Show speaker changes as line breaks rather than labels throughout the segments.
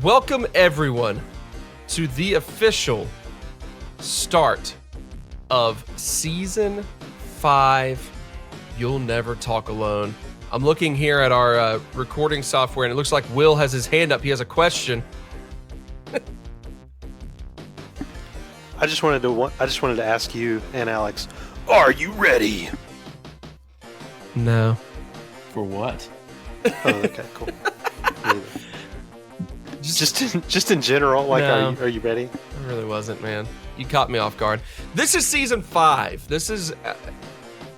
Welcome, everyone, to the official start of Season 5, You'll Never Talk Alone. I'm looking here at our recording software, and it looks like Will has his hand up. He has a question.
I just wanted to ask you and Alex, are you ready?
No.
For what?
Oh, okay, cool. Just in general, like,
No.
are you ready?
I really wasn't, man. You caught me off guard. This is Season 5. This is...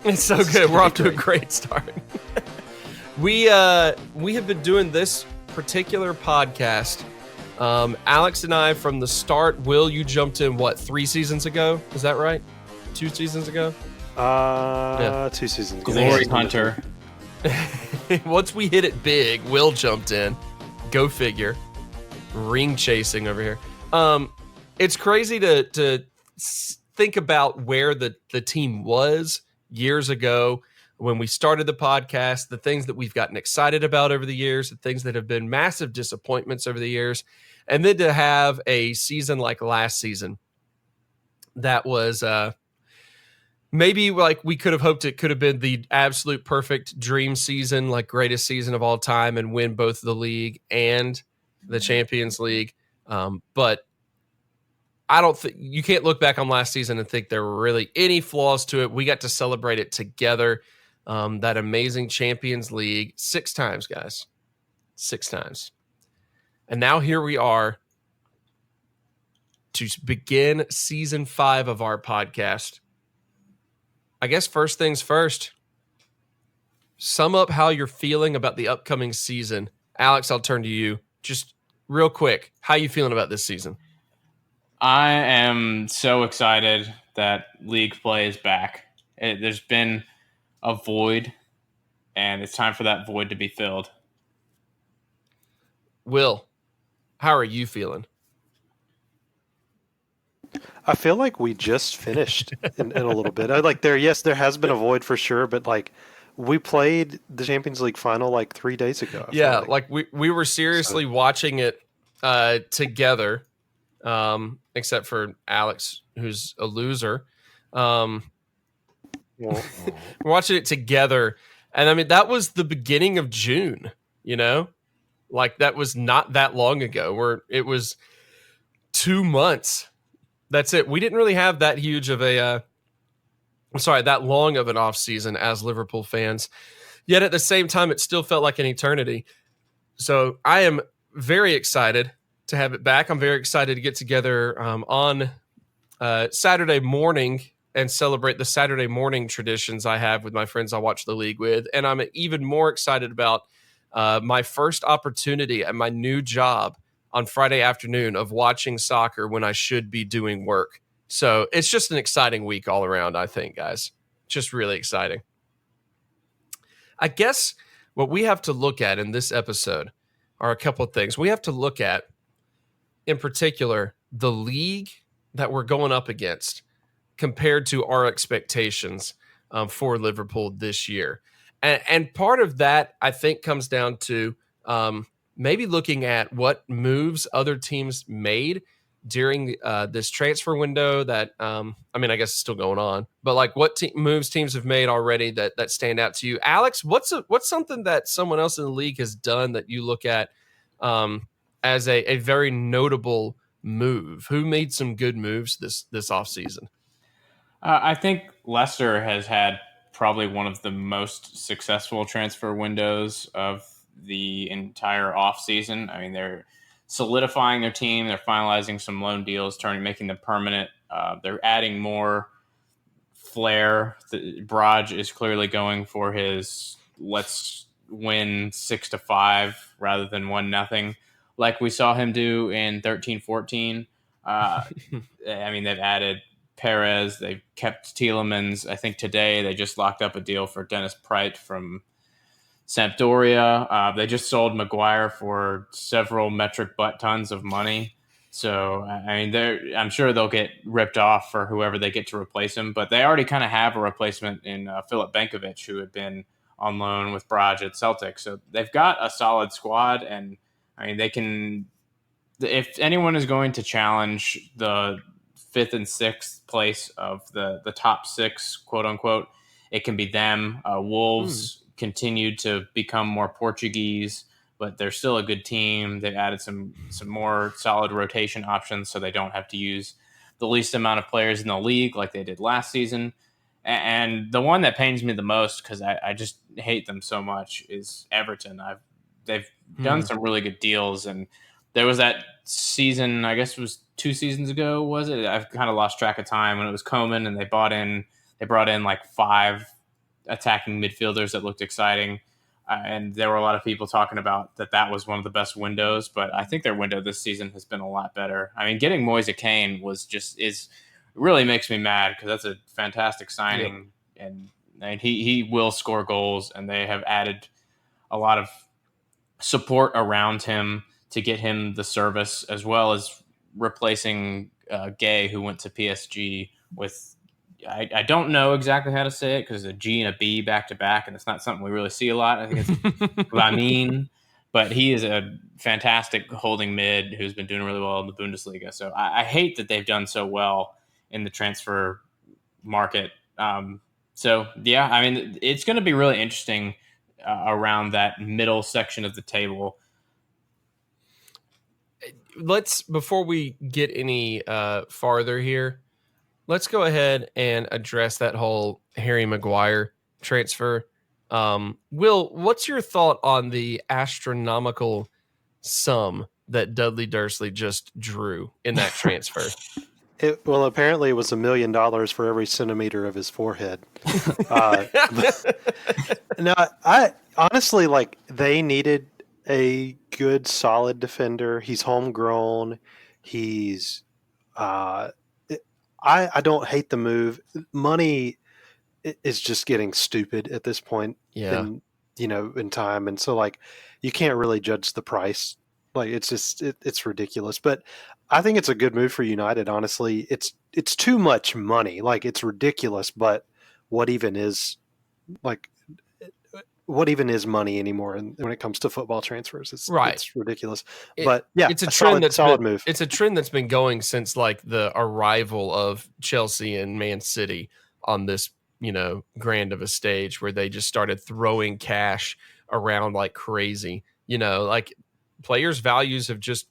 it's so good. We're off to a great start. We have been doing this particular podcast. Alex and I, from the start, Will, you jumped in, 3 seasons ago? Is that right? 2 seasons ago?
2 seasons ago.
Glory Hunter.
Once we hit it big, Will jumped in. Go figure. Ring chasing over here. It's crazy to think about where the team was years ago when we started the podcast, the things that we've gotten excited about over the years, the things that have been massive disappointments over the years, and then to have a season like last season that was maybe like we could have hoped it could have been the absolute perfect dream season, like greatest season of all time, and win both the league and the Champions League. But I don't think you can't look back on last season and think there were really any flaws to it. We got to celebrate it together. That amazing Champions League 6 times, guys. 6 times. And now here we are to begin season 5 of our podcast. I guess first things first, sum up how you're feeling about the upcoming season. Alex, I'll turn to you. Just real quick, how you feeling about this season?
I am so excited that league play is back. There's been a void, and it's time for that void to be filled.
Will, how are you feeling?
I feel like we just finished in a little bit. There has been a void for sure, but like we played the Champions League final like 3 days ago.
Yeah, like we were seriously watching it together, except for Alex, who's a loser. We're watching it together, and I mean that was the beginning of June. You know, like that was not that long ago. It was 2 months. That's it. We didn't really have that huge of that long of an off season as Liverpool fans. Yet at the same time, it still felt like an eternity. So I am very excited to have it back. I'm very excited to get together on Saturday morning and celebrate the Saturday morning traditions I have with my friends I watch the league with. And I'm even more excited about my first opportunity at my new job on Friday afternoon of watching soccer when I should be doing work. So it's just an exciting week all around, I think, guys. Just really exciting. I guess what we have to look at in this episode are a couple of things. We have to look at, in particular, the league that we're going up against compared to our expectations for Liverpool this year. And part of that, I think, comes down to maybe looking at what moves other teams made during this transfer window that, I guess it's still going on, but like what moves teams have made already that stand out to you. Alex, what's something that someone else in the league has done that you look at as a very notable move? Who made some good moves this offseason?
I think Leicester has had probably one of the most successful transfer windows of the entire offseason. I mean, they're solidifying their team. They're finalizing some loan deals, making them permanent. They're adding more flair. Braj is clearly going for his let's win 6-5 rather than 1-0, like we saw him do in 13-14. They've added Perez. They've kept Tielemans. I think today they just locked up a deal for Dennis Praet from Sampdoria. They just sold Maguire for several metric butt tons of money. So, I'm sure they'll get ripped off for whoever they get to replace him. But they already kind of have a replacement in Filip Benkovic, who had been on loan with Braj at Celtic. So they've got a solid squad, and they can if anyone is going to challenge the fifth and sixth place of the top six, quote unquote, it can be them. Wolves continued to become more Portuguese, but they're still a good team. They've added some more solid rotation options, so they don't have to use the least amount of players in the league like they did last season. And the one that pains me the most, because I just hate them so much, is Everton. They've done some really good deals, and there was that season, I guess it was 2 seasons ago, was it? I've kind of lost track of time, when it was Koeman, and they brought in like 5 attacking midfielders that looked exciting. And there were a lot of people talking about that was one of the best windows, but I think their window this season has been a lot better. I mean, getting Moise Kean really makes me mad, because that's a fantastic signing, and he will score goals, and they have added a lot of support around him to get him the service, as well as replacing Gay, who went to PSG with, I don't know exactly how to say it, because a G and a B back to back, and it's not something we really see a lot. I think it's Lamin, but he is a fantastic holding mid who's been doing really well in the Bundesliga. So I hate that they've done so well in the transfer market. So yeah, I mean, it's going to be really interesting around that middle section of the table.
Before we get any farther here, let's go ahead and address that whole Harry Maguire transfer. Will, what's your thought on the astronomical sum that Dudley Dursley just drew in that transfer?
Well, apparently it was $1 million for every centimeter of his forehead. No, I honestly, like, they needed a good, solid defender. He's homegrown. He's, I don't hate the move. Money is just getting stupid at this point.
Yeah.
In time, and so, like, you can't really judge the price. Like, it's just it's ridiculous. But I think it's a good move for United. Honestly, it's too much money. Like, it's ridiculous. But what even is money anymore? And when it comes to football transfers, it's ridiculous. But yeah,
it's a trend
move.
It's a trend that's been going since like the arrival of Chelsea and Man City on this, grand of a stage, where they just started throwing cash around like crazy. Like, players' values have just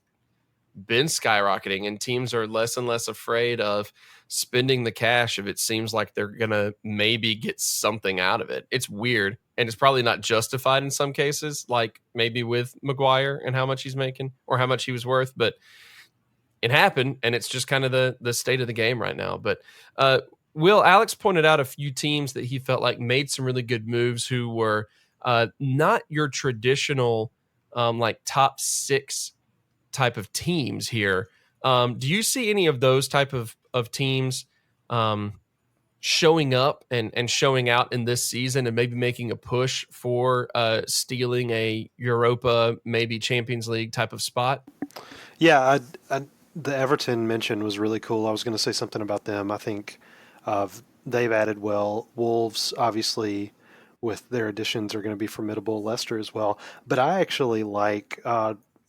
been skyrocketing, and teams are less and less afraid of spending the cash if it seems like they're gonna maybe get something out of it. It's weird, and it's probably not justified in some cases, like maybe with Maguire and how much he's making or how much he was worth, but it happened, and it's just kind of the state of the game right now. But Will, Alex pointed out a few teams that he felt like made some really good moves, who were not your traditional like top 6 type of teams here. Do you see any of those type of teams showing up and showing out in this season, and maybe making a push for stealing a Europa, maybe Champions League type of spot?
Yeah, the Everton mention was really cool. I was going to say something about them. I think they've added well. Wolves, obviously, with their additions, are going to be formidable. Leicester as well. But I actually like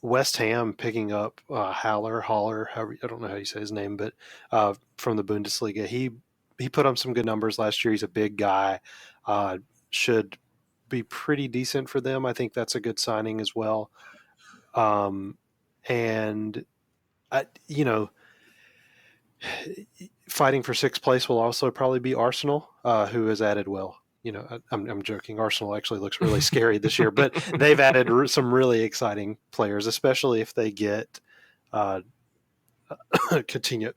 West Ham picking up Haller, I don't know how you say his name, but from the Bundesliga. He put up some good numbers last year. He's a big guy. Should be pretty decent for them. I think that's a good signing as well. And fighting for 6th place will also probably be Arsenal, who has added well. I'm joking. Arsenal actually looks really scary this year, but they've added some really exciting players, especially if they get Coutinho.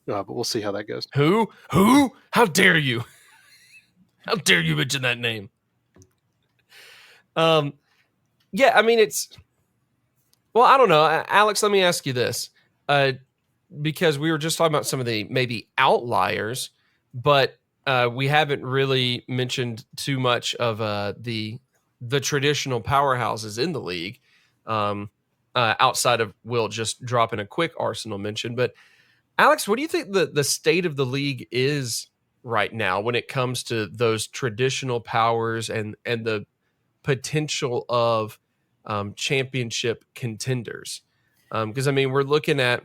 But we'll see how that goes.
Who? How dare you? How dare you mention that name? Yeah, I mean, I don't know. Alex, let me ask you this. Because we were just talking about some of the maybe outliers, but we haven't really mentioned too much of the traditional powerhouses in the league, outside of Will just dropping a quick Arsenal mention. But Alex, what do you think the state of the league is right now when it comes to those traditional powers and the potential of championship contenders? Because, I mean, we're looking at,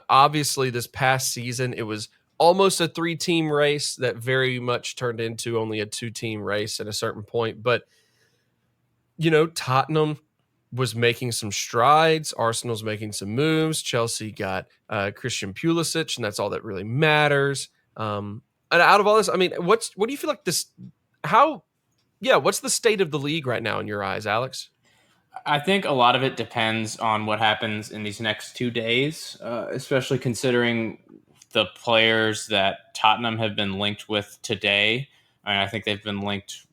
obviously, this past season, it was almost a 3-team race that very much turned into only a 2-team race at a certain point. But, Tottenham was making some strides. Arsenal's making some moves. Chelsea got Christian Pulisic, and that's all that really matters. And out of all this, I mean, what do you feel like this? What's the state of the league right now in your eyes, Alex?
I think a lot of it depends on what happens in these next 2 days, especially considering the players that Tottenham have been linked with today. And I think they've been linked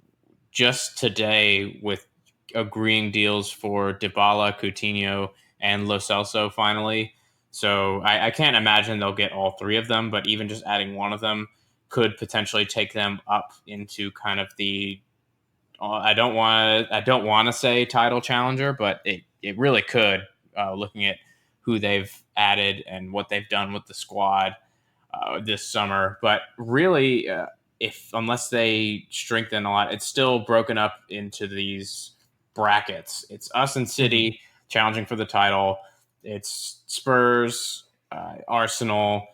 just today with agreeing deals for Dybala, Coutinho, and Lo Celso finally. So I can't imagine they'll get all 3 of them, but even just adding one of them could potentially take them up into kind of the I don't want to say title challenger, but it really could. Looking at who they've added and what they've done with the squad this summer, but really, unless they strengthen a lot, it's still broken up into these brackets. It's us and City challenging for the title. It's Spurs, Arsenal,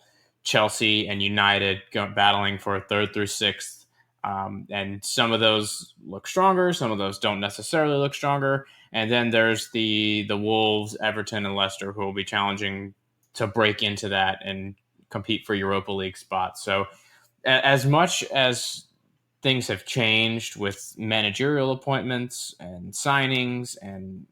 Chelsea, and United battling for 3rd through 6th. And some of those look stronger, some of those don't necessarily look stronger. And then there's the Wolves, Everton, and Leicester who will be challenging to break into that and compete for Europa League spots. So as much as things have changed with managerial appointments and signings and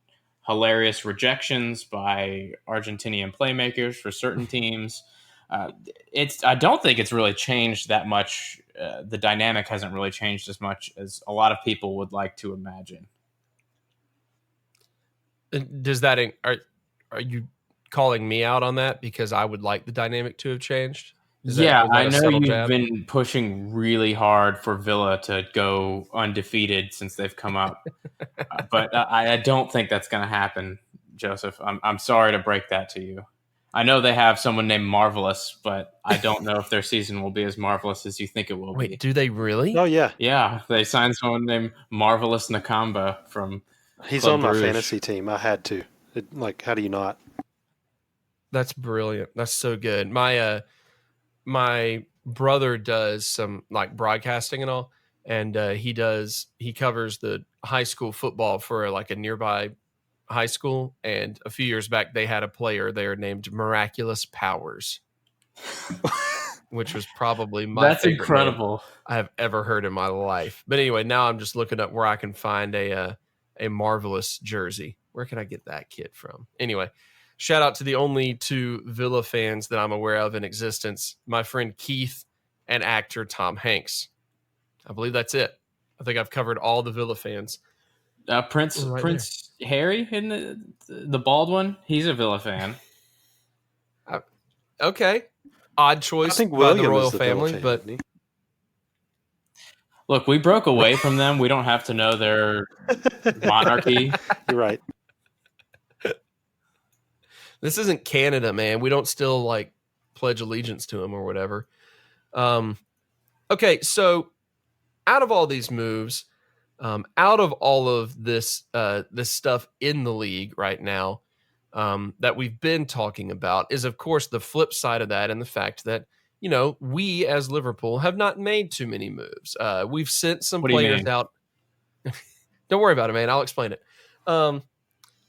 hilarious rejections by Argentinian playmakers for certain teams, I don't think it's really changed that much. The dynamic hasn't really changed as much as a lot of people would like to imagine.
Does that are you calling me out on that because I would like the dynamic to have changed?
I know you've been pushing really hard for Villa to go undefeated since they've come up, but I don't think that's going to happen, Joseph. I'm sorry to break that to you. I know they have someone named Marvelous, but I don't know if their season will be as marvelous as you think it will be.
Wait, do they really?
Oh, yeah.
Yeah, they signed someone named Marvelous Nakamba from
He's
Club
on
Brugge.
my fantasy team. I had to. How do you not?
That's brilliant. That's so good. My brother does some broadcasting and all, and he covers the high school football for a nearby high school, and a few years back they had a player there named Miraculous Powers, which was probably my favorite
incredible
name I have ever heard in my life. But anyway, now I'm just looking up where I can find a Marvelous jersey. Where can I get that kit from? Anyway, shout out to the only 2 Villa fans that I'm aware of in existence, my friend Keith and actor Tom Hanks. I believe that's it. I think I've covered all the Villa fans.
Prince Harry, in the bald one, he's a Villa fan.
Okay, odd choice.
I think
by
William
the royal
is the
family,
Villa fan,
but
look, we broke away from them. We don't have to know their monarchy.
You're right.
This isn't Canada, man. We don't still pledge allegiance to them or whatever. Okay, so out of all these moves, out of all of this stuff in the league right now that we've been talking about is, of course, the flip side of that, and the fact that we as Liverpool have not made too many moves. We've sent some players out. Don't worry about it, man. I'll explain it.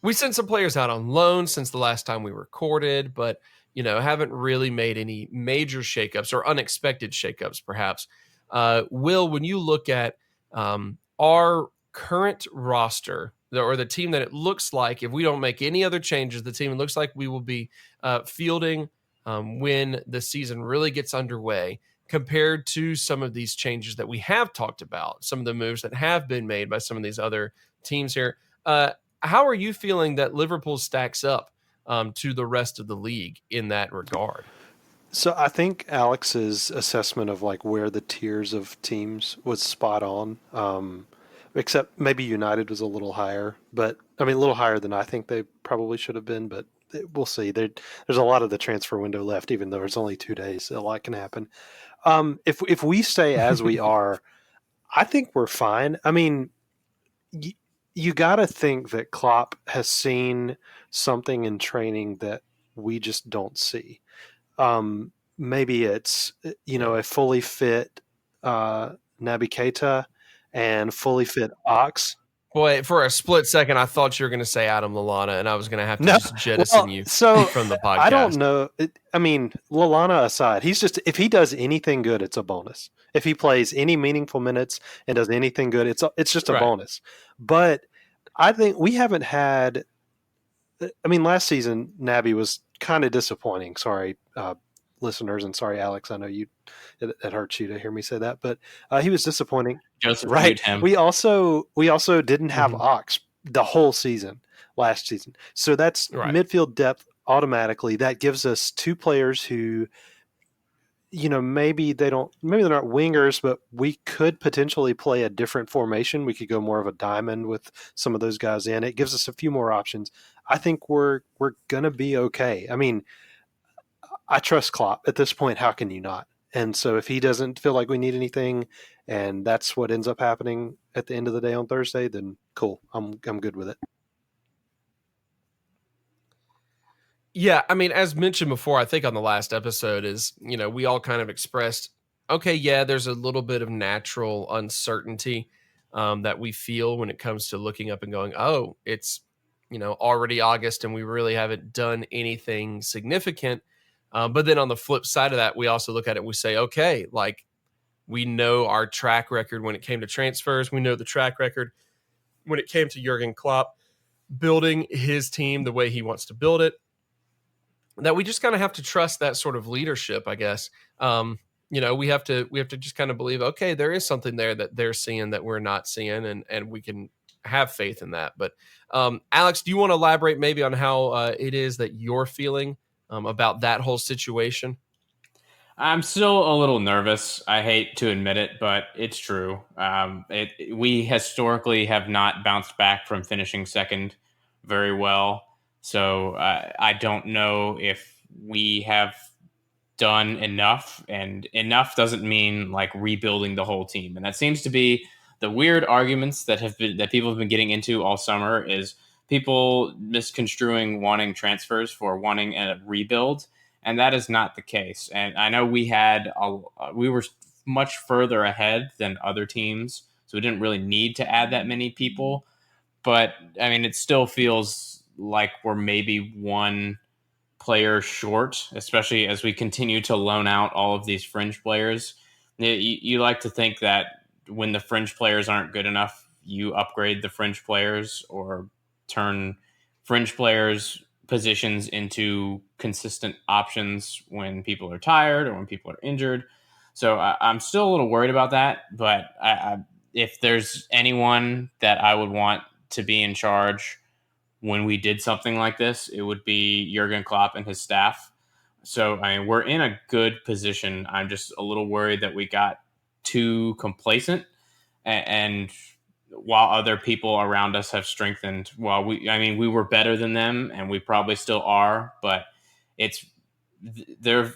We sent some players out on loan since the last time we recorded, but haven't really made any major shakeups or unexpected shakeups, perhaps. Will, when you look at our current roster, or the team that it looks like, if we don't make any other changes, the team it looks like we will be fielding when the season really gets underway, compared to some of these changes that we have talked about, some of the moves that have been made by some of these other teams here. How are you feeling that Liverpool stacks up to the rest of the league in that regard?
So I think Alex's assessment of where the tiers of teams was spot on. Except maybe United was a little higher, but a little higher than I think they probably should have been. But we'll see. There's a lot of the transfer window left, even though it's only 2 days. A lot can happen. If we stay as we are, I think we're fine. you got to think that Klopp has seen something in training that we just don't see. Maybe it's a fully fit Naby Keita and fully fit Ox.
Boy, for a split second, I thought you were going to say Adam Lallana, and I was going to have to
No,
just jettison
well,
you
so
from the
I don't
podcast.
know. I mean, Lallana aside, he's just if he does anything good, it's a bonus. If he plays any meaningful minutes and does anything good, it's just a
Right.
bonus. But I think we haven't had. I mean, last season Naby was kind of disappointing. Sorry, listeners, and sorry, Alex. I know it hurts you to hear me say that, but he was disappointing.
Joseph
Right.
mute him.
We also didn't have
Mhm.
Ox the whole season last season, so that's
Right.
midfield depth automatically. That gives us two players who, maybe they're not wingers, but we could potentially play a different formation. We could go more of a diamond with some of those guys in. It gives us a few more options. I think we're gonna be okay. I mean, I trust Klopp at this point. How can you not? And so if he doesn't feel like we need anything, and that's what ends up happening at the end of the day on Thursday, then cool. I'm good with it.
Yeah, I mean, as mentioned before, I think on the last episode is, we all kind of expressed, okay, yeah, there's a little bit of natural uncertainty that we feel when it comes to looking up and going, oh, it's, already August and we really haven't done anything significant. But then on the flip side of that, we also look at it, we say, okay, like we know our track record when it came to transfers. We know the track record when it came to Jurgen Klopp building his team the way he wants to build it, that we just kind of have to trust that sort of leadership, I guess. We have to just kind of believe, okay, there is something there that they're seeing that we're not seeing, and we can have faith in that. But Alex, do you want to elaborate maybe on how it is that you're feeling about that whole situation?
I'm still a little nervous. I hate to admit it, but it's true. We historically have not bounced back from finishing second very well. So I don't know if we have done enough, and enough doesn't mean like rebuilding the whole team. And that seems to be the weird arguments that people have been getting into all summer, is people misconstruing wanting transfers for wanting a rebuild, and that is not the case. And I know we were much further ahead than other teams, so we didn't really need to add that many people. But I mean, it still feels like we're maybe one player short, especially as we continue to loan out all of these fringe players. You like to think that when the fringe players aren't good enough, you upgrade the fringe players or turn fringe players positions into consistent options when people are tired or when people are injured. So I'm still a little worried about that. But if there's anyone that I would want to be in charge when we did something like this, it would be Jurgen Klopp and his staff. So, I mean, we're in a good position. I'm just a little worried that we got too complacent, and while other people around us have strengthened, we were better than them, and we probably still are, but it's they're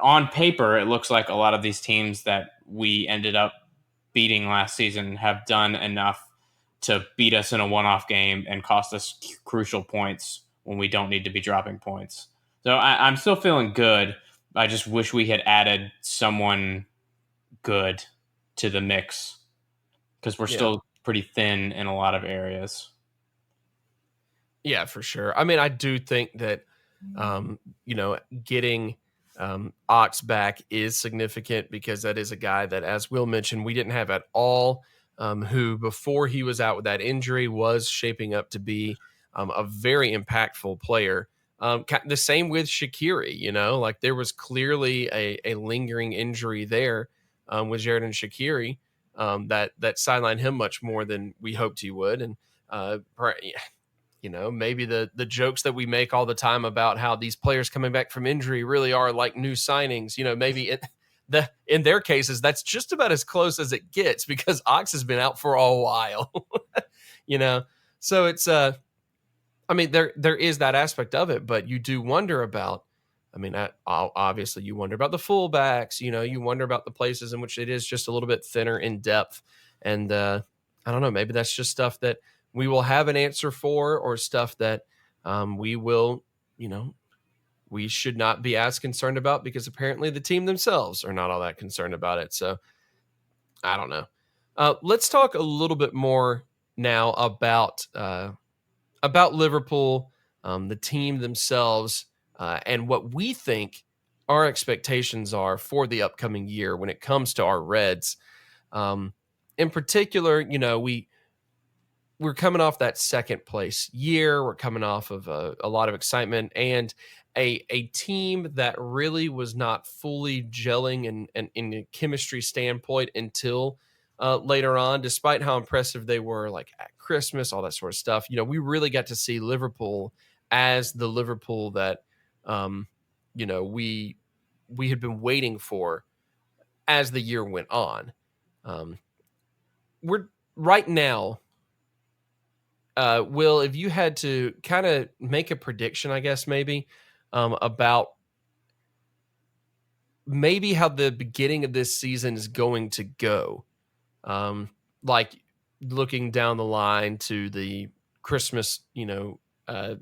on paper, it looks like a lot of these teams that we ended up beating last season have done enough to beat us in a one-off game and cost us crucial points when we don't need to be dropping points. So I'm still feeling good. I just wish we had added someone good to the mix, because we're
Yeah.
still pretty thin in a lot of areas.
Yeah, for sure. I mean, I do think that, getting Ox back is significant, because that is a guy that, as Will mentioned, we didn't have at all, who before he was out with that injury was shaping up to be a very impactful player. The same with Shaqiri, like there was clearly a lingering injury there with Jared and Shaqiri that sidelined him much more than we hoped he would. And maybe the jokes that we make all the time about how these players coming back from injury really are like new signings, maybe in their cases, that's just about as close as it gets, because Ox has been out for a while, so it's, I mean, there is that aspect of it, but you do wonder about, I mean, obviously you wonder about the fullbacks, you wonder about the places in which it is just a little bit thinner in depth. And I don't know, maybe that's just stuff that we will have an answer for, or stuff that we will, we should not be as concerned about, because apparently the team themselves are not all that concerned about it. So I don't know. Let's talk a little bit more now about Liverpool, the team themselves, and what we think our expectations are for the upcoming year when it comes to our Reds. In particular, we're coming off that second place year. We're coming off of a lot of excitement, and a team that really was not fully gelling and in a chemistry standpoint until later on, despite how impressive they were, like at Christmas, all that sort of stuff. We really got to see Liverpool as the Liverpool that we had been waiting for as the year went on. We're right now. Will, if you had to kind of make a prediction, I guess maybe about maybe how the beginning of this season is going to go, like looking down the line to the Christmas,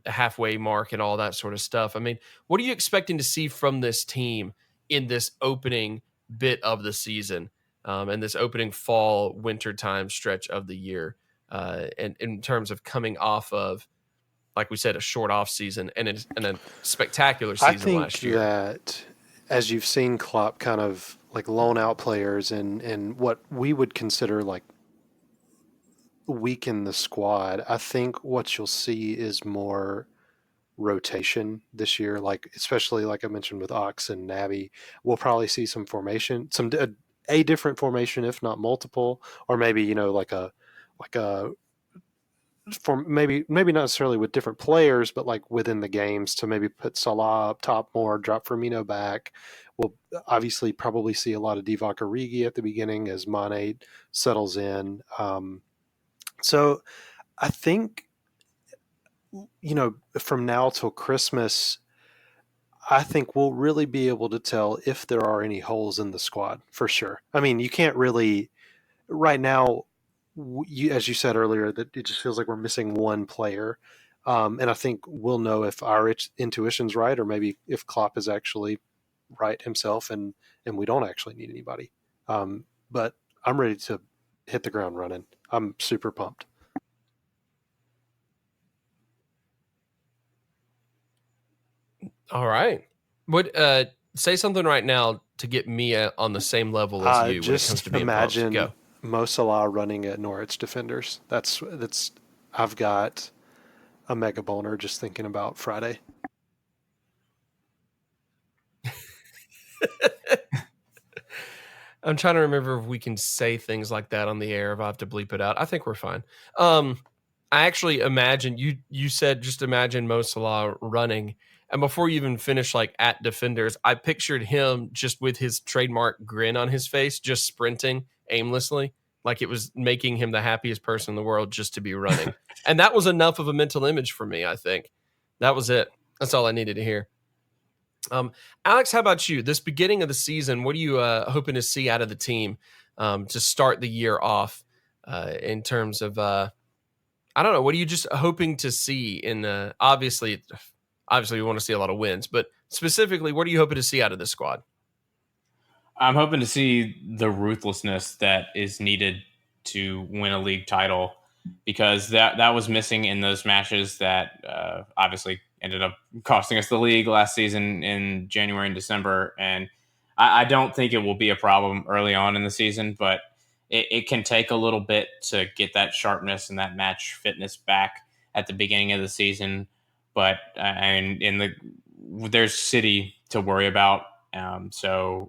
halfway mark and all that sort of stuff. I mean, what are you expecting to see from this team in this opening bit of the season, and this opening fall winter time stretch of the year? And in terms of coming off of, like we said, a short off season and a spectacular season last year.
I think that as you've seen Klopp kind of like loan out players and what we would consider like weaken the squad, I think what you'll see is more rotation this year, like especially like I mentioned with Ox and Naby. We'll probably see some formation, a different formation, if not multiple, or maybe like a for maybe not necessarily with different players, but like within the games, to maybe put Salah up top more, drop Firmino back. We'll obviously probably see a lot of Divock Origi at the beginning as Mane settles in. So I think, from now till Christmas, I think we'll really be able to tell if there are any holes in the squad for sure. I mean, you can't really right now. As you said earlier, that it just feels like we're missing one player, and I think we'll know if our intuition's right, or maybe if Klopp is actually right himself, and we don't actually need anybody. But I'm ready to hit the ground running. I'm super pumped.
All right. What say something right now to get me on the same level as you when it comes to being
imagine
pumped. Go.
Mo Salah running at Norwich defenders. That's I've got a mega boner just thinking about Friday.
I'm trying to remember if we can say things like that on the air, if I have to bleep it out. I think we're fine. I actually imagine you said just imagine Mo Salah running, and before you even finish like at defenders, I pictured him just with his trademark grin on his face, just sprinting aimlessly, like it was making him the happiest person in the world just to be running. And that was enough of a mental image for me, I think. That was it. That's all I needed to hear. Alex, how about you? This beginning of the season, what are you hoping to see out of the team to start the year off in terms of, I don't know, what are you just hoping to see in obviously we want to see a lot of wins, but specifically, what are you hoping to see out of this squad?
I'm hoping to see the ruthlessness that is needed to win a league title, because that was missing in those matches that obviously ended up costing us the league last season in January and December. And I don't think it will be a problem early on in the season, but it can take a little bit to get that sharpness and that match fitness back at the beginning of the season. But there's City to worry about. And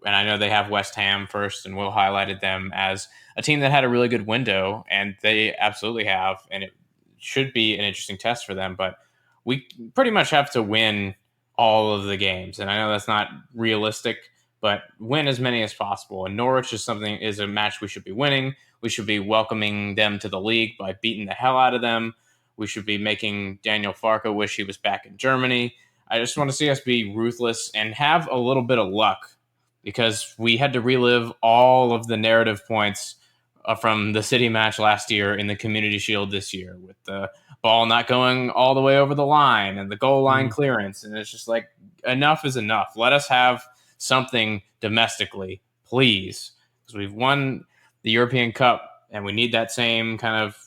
I know they have West Ham first, and Will highlighted them as a team that had a really good window, and they absolutely have, and it should be an interesting test for them. But we pretty much have to win all of the games, and I know that's not realistic, but win as many as possible. And Norwich is a match we should be winning. We should be welcoming them to the league by beating the hell out of them. We should be making Daniel Farke wish he was back in Germany. I just want to see us be ruthless and have a little bit of luck, because we had to relive all of the narrative points from the City match last year in the Community Shield this year, with the ball not going all the way over the line and the goal line clearance. And it's just like, enough is enough. Let us have something domestically, please, because we've won the European Cup and we need that same kind of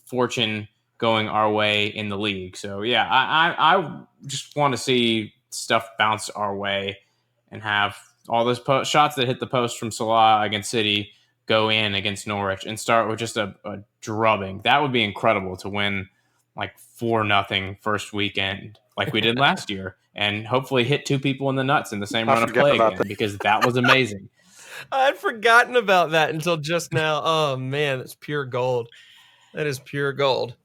fortune going our way in the league. So yeah, I just want to see stuff bounce our way and have all those shots that hit the post from Salah against City go in against Norwich and start with just a drubbing. That would be incredible to win like 4-0 first weekend like we did last year, and hopefully hit 2 people in the nuts in the same run of play again, because that was amazing.
I'd forgotten about that until just now. Oh man, that's pure gold. That is pure gold.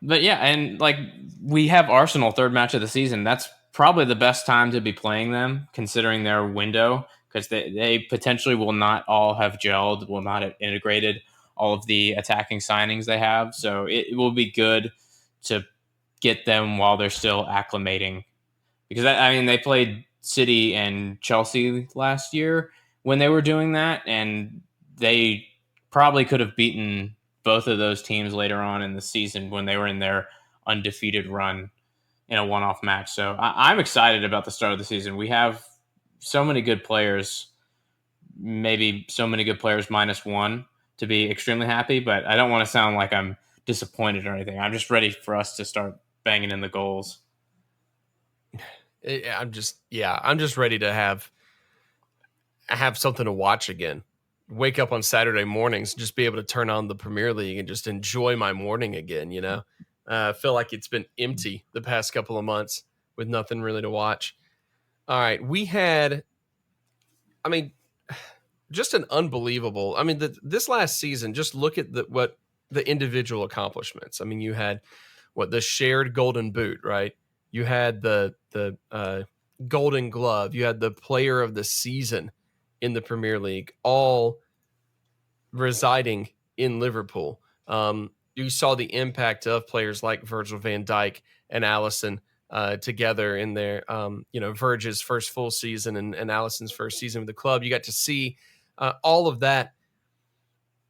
But yeah, and like, we have Arsenal third match of the season. That's probably the best time to be playing them, considering their window, because they potentially will not all have gelled, will not have integrated all of the attacking signings they have. So it will be good to get them while they're still acclimating. Because, I mean, they played City and Chelsea last year when they were doing that, and they probably could have beaten both of those teams later on in the season when they were in their undefeated run in a one-off match. So I'm excited about the start of the season. We have so many good players, maybe so many good players minus one, to be extremely happy, but I don't want to sound like I'm disappointed or anything. I'm just ready for us to start banging in the goals.
I'm just ready to have something to watch again. Wake up on Saturday mornings, just be able to turn on the Premier League and just enjoy my morning again. You know, I feel like it's been empty the past couple of months with nothing really to watch. All right, we had, I mean, just an unbelievable. I mean, this last season, just look at what the individual accomplishments. I mean, you had the shared Golden Boot, right? You had the Golden Glove. You had the Player of the Season in the Premier League, all residing in Liverpool. You saw the impact of players like Virgil van Dijk and Alisson together in their, Virgil's first full season and Alisson's first season with the club. You got to see all of that.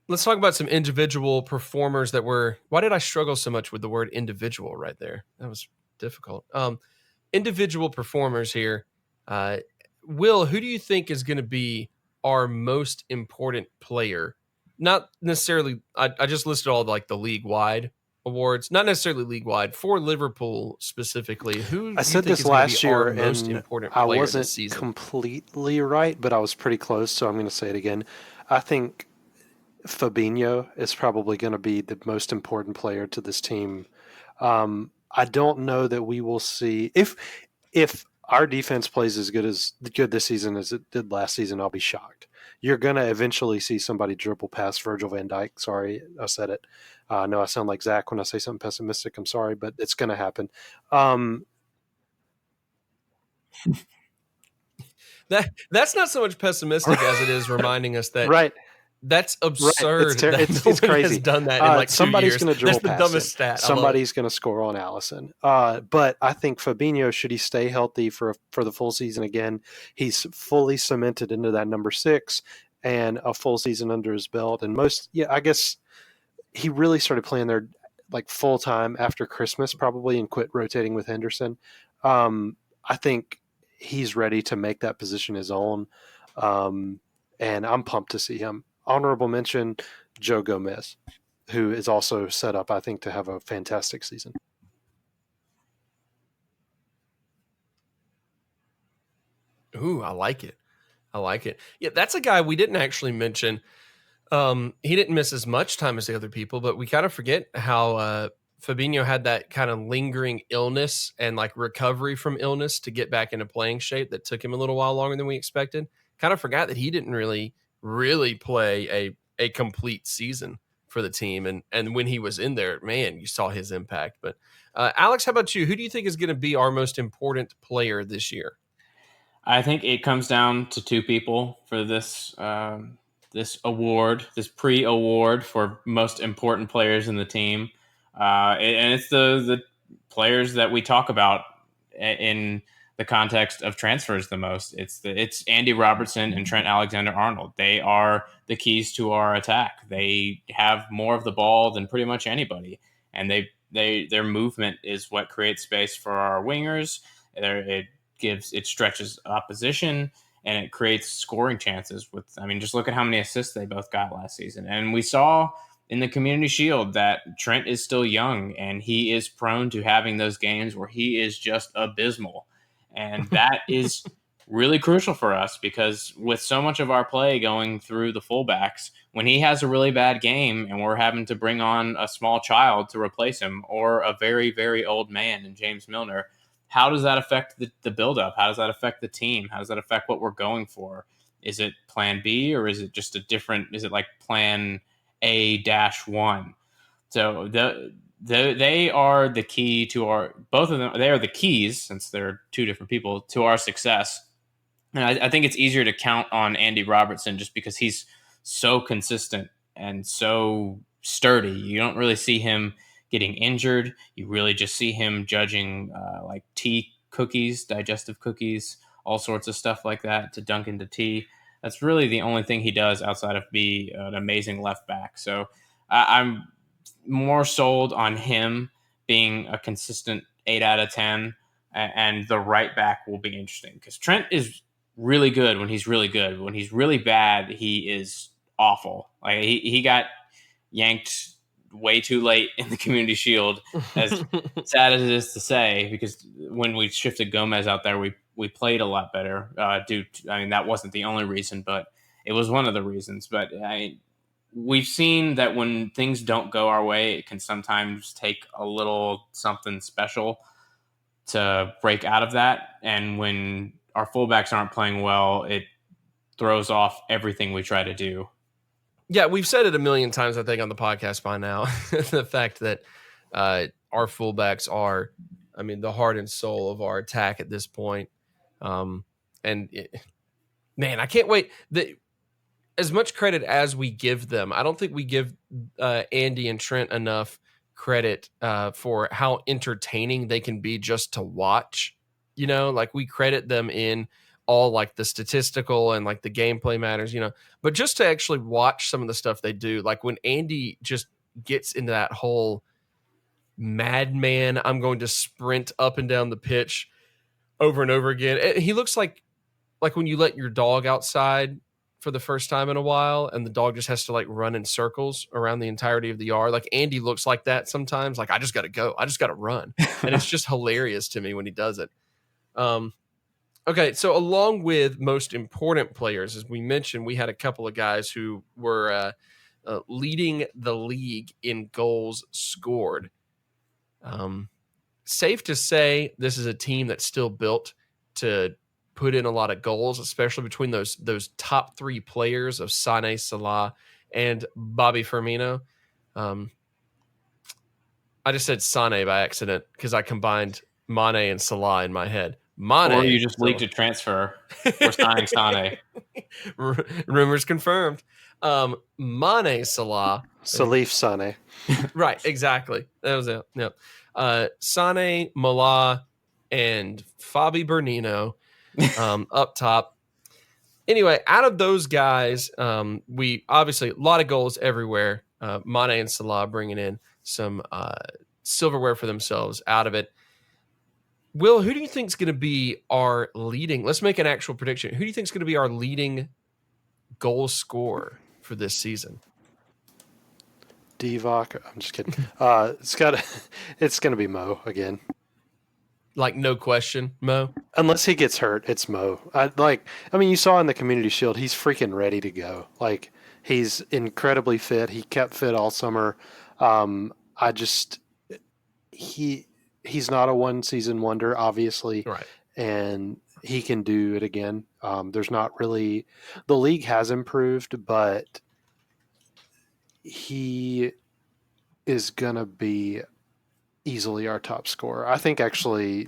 Let's talk about some individual performers that were. Why did I struggle so much with the word individual right there? That was difficult. Individual performers here. Will, who do you think is going to be our most important player? Not necessarily. I just listed all the league wide awards, not necessarily league wide, for Liverpool specifically. Who
I said this last year, and
most important
I
player
wasn't
this season?
Completely right, but I was pretty close, so I'm going to say it again. I think Fabinho is probably going to be the most important player to this team. I don't know that we will see if our defense plays as good this season as it did last season. I'll be shocked. You're going to eventually see somebody dribble past Virgil van Dijk. Sorry, I said it. I know I sound like Zach when I say something pessimistic. I'm sorry, but it's going to happen.
That's not so much pessimistic as it is reminding us that
right.
That's absurd.
Right. It's crazy.
Has done that in 2
somebody's
years.
Going to dribble
That's the
past
dumbest
him.
stat.
Somebody's going to score on Alisson. But I think Fabinho, should he stay healthy for the full season again, he's fully cemented into that number 6 and a full season under his belt. And I guess he really started playing there like full time after Christmas probably, and quit rotating with Henderson. I think he's ready to make that position his own. And I'm pumped to see him. Honorable mention, Joe Gomez, who is also set up, I think, to have a fantastic season.
Ooh, I like it. Yeah, that's a guy we didn't actually mention. He didn't miss as much time as the other people, but we kind of forget how Fabinho had that kind of lingering illness and recovery from illness to get back into playing shape that took him a little while longer than we expected. Kind of forgot that he didn't really play a complete season for the team. And when he was in there, man, you saw his impact. But Alex, how about you? Who do you think is going to be our most important player this year?
I think it comes down to 2 people for this this award, this pre-award for most important players in the team. And it's the players that we talk about in the context of transfers the most. It's Andy Robertson and Trent Alexander-Arnold. They are the keys to our attack. They have more of the ball than pretty much anybody, and their movement is what creates space for our wingers. It stretches opposition, and it creates scoring chances. Just look at how many assists they both got last season, and we saw in the Community Shield that Trent is still young, and he is prone to having those games where he is just abysmal. And that is really crucial for us, because with so much of our play going through the fullbacks, when he has a really bad game and we're having to bring on a small child to replace him, or a very, very old man in James Milner, how does that affect the buildup? How does that affect the team? How does that affect what we're going for? Is it plan B, or is it just is it like plan A-1? So they are the key to both of them. They are the keys, since they're two different people, to our success. And I think it's easier to count on Andy Robertson just because he's so consistent and so sturdy. You don't really see him getting injured. You really just see him judging like tea cookies, digestive cookies, all sorts of stuff like that to dunk into tea. That's really the only thing he does outside of be an amazing left back. So I'm more sold on him being a consistent 8 out of 10, and the right back will be interesting, because Trent is really good when he's really good. When he's really bad, he is awful. Like he got yanked way too late in the Community Shield, as sad as it is to say, because when we shifted Gomez out there, we played a lot better. That wasn't the only reason, but it was one of the reasons. But we've seen that when things don't go our way, it can sometimes take a little something special to break out of that. And when our fullbacks aren't playing well, it throws off everything we try to do.
Yeah, we've said it a million times, I think, on the podcast by now. The fact that our fullbacks are, the heart and soul of our attack at this point. Man, I can't wait. As much credit as we give them, I don't think we give Andy and Trent enough credit for how entertaining they can be just to watch. Like we credit them in all like the statistical and like the gameplay matters, but just to actually watch some of the stuff they do, like when Andy just gets into that whole madman, I'm going to sprint up and down the pitch over and over again. He looks like when you let your dog outside for the first time in a while and the dog just has to like run in circles around the entirety of the yard. Like Andy looks like that sometimes. Like, I just got to go. I just got to run. And it's just hilarious to me when he does it. Okay, so along with most important players, as we mentioned, we had a couple of guys who were leading the league in goals scored. Safe to say this is a team that's still built to put in a lot of goals, especially between those top three players of Sané, Salah, and Bobby Firmino. I just said Sané by accident because I combined Mane and Salah in my head. Mane,
or you just leaked a transfer. We're signing Sané.
Rumors confirmed. Mane, Salah.
Salif Sané.
Right, exactly. That was it. Yep. Sané, Malah, and Fabi Bernino up top. Anyway, out of those guys, we obviously a lot of goals everywhere. Mane and Salah bringing in some silverware for themselves out of it. Will, who do you think is going to be our leading? Let's make an actual prediction. Who do you think is going to be our leading goal scorer for this season?
Divock. I'm just kidding. It's going to be Mo again.
Like, no question, Mo?
Unless he gets hurt, it's Mo. You saw in the Community Shield, he's freaking ready to go. Like, he's incredibly fit. He kept fit all summer. He's not a one-season wonder, obviously.
Right.
And he can do it again. There's not really – the league has improved, but he is going to be easily our top scorer. I think actually